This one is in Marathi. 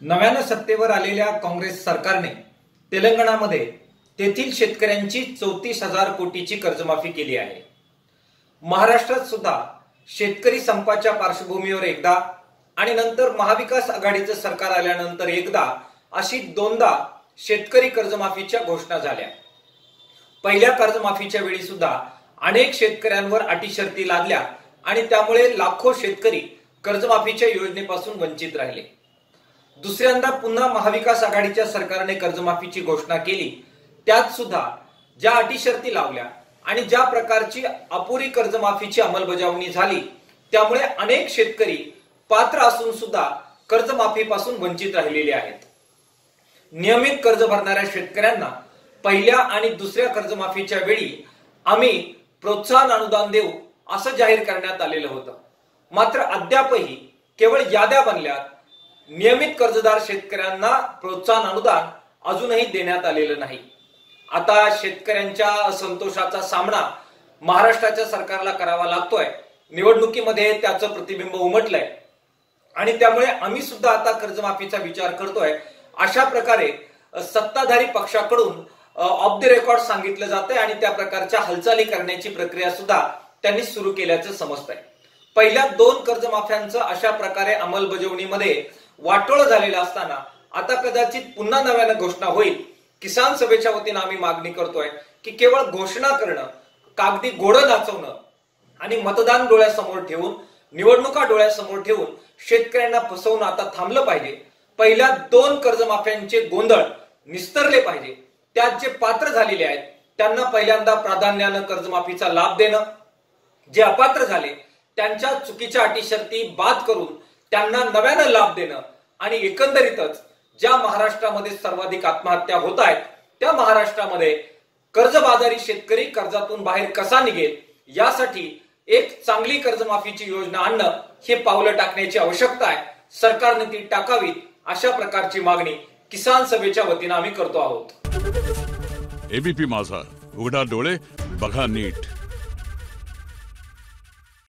नव्यानं सत्तेवर आलेल्या काँग्रेस सरकारने तेलंगणामध्ये तेथील शेतकऱ्यांची 34,000 कोटीची कर्जमाफी केली आहे। महाराष्ट्रात सुद्धा शेतकरी संपाच्या पार्श्वभूमीवर एकदा आणि नंतर महाविकास आघाडीचं सरकार आल्यानंतर एकदा अशी दोनदा शेतकरी कर्जमाफीच्या घोषणा झाल्या। पहिल्या कर्जमाफीच्या वेळी सुद्धा अनेक शेतकऱ्यांवर अटी शर्ती लादल्या आणि त्यामुळे लाखो शेतकरी कर्जमाफीच्या योजनेपासून वंचित राहिले। दुसऱ्यांदा पुन्हा महाविकास आघाडीच्या सरकारने कर्जमाफीची घोषणा केली, त्यात सुद्धा ज्या अटी शर्ती लावल्या आणि ज्या प्रकारची अपुरी कर्जमाफीची अंमलबजावणी झाली, त्यामुळे अनेक शेतकरी पात्र असून सुद्धा कर्जमाफीपासून वंचित राहिलेले आहेत। नियमित कर्ज भरणाऱ्या शेतकऱ्यांना पहिल्या आणि दुसऱ्या कर्जमाफीच्या वेळी आम्ही प्रोत्साहन अनुदान देऊ असं जाहीर करण्यात आलेलं होतं। मात्र अद्यापही केवळ याद्या बनल्यात, नियमित कर्जदार शेतकऱ्यांना प्रोत्साहन अनुदान अजूनही देण्यात आलेलं नाही। आता शेतकऱ्यांच्या असंतोषाचा सामना महाराष्ट्राच्या सरकारला करावा लागतोय। निवडणुकीमध्ये त्याचं प्रतिबिंब उमटलंय आणि त्यामुळे आम्ही सुद्धा आता कर्जमाफीचा विचार करतोय। अशा प्रकारे सत्ताधारी पक्षाकडून ऑफ द रेकॉर्ड सांगितलं जातंय आणि त्या प्रकारच्या हालचाली करण्याची प्रक्रिया सुद्धा त्यांनी सुरू केल्याचं समजतंय। पहिल्या दोन कर्जमाफ्यांचं अशा प्रकारे अंमलबजावणीमध्ये वाटोळ झालेलं असताना आता कदाचित पुन्हा नव्यानं घोषणा होईल। किसान सभेच्या वतीने आम्ही मागणी करतोय की केवळ घोषणा करणं, कागदी घोडं नाचवणं आणि मतदान डोळ्यासमोर ठेवून, निवडणुका डोळ्यासमोर ठेवून शेतकऱ्यांना फसवणं आता थांबलं पाहिजे। पहिल्या दोन कर्जमाफ्यांचे गोंधळ निस्तरले पाहिजे। त्यात जे पात्र झालेले आहेत त्यांना पहिल्यांदा प्राधान्यानं कर्जमाफीचा लाभ देणं, जे अपात्र झाले त्यांच्या चुकीच्या अटी शर्ती बाद करून त्यांना नव्यानं लाभ देणं आणि एकंदरीतच ज्या महाराष्ट्रामध्ये सर्वाधिक आत्महत्या होत आहेत त्या महाराष्ट्रामध्ये कर्जबाजारी शेतकरी कर्जातून बाहेर कसा निघेल यासाठी एक चांगली कर्जमाफीची योजना आणणं हे पावलं टाकण्याची आवश्यकता आहे। सरकारने ती टाकावी अशा प्रकारची मागणी किसान सभेच्या वतीने आम्ही करतो आहोत। एबीपी माझा, उघडा डोळे बघा नीट।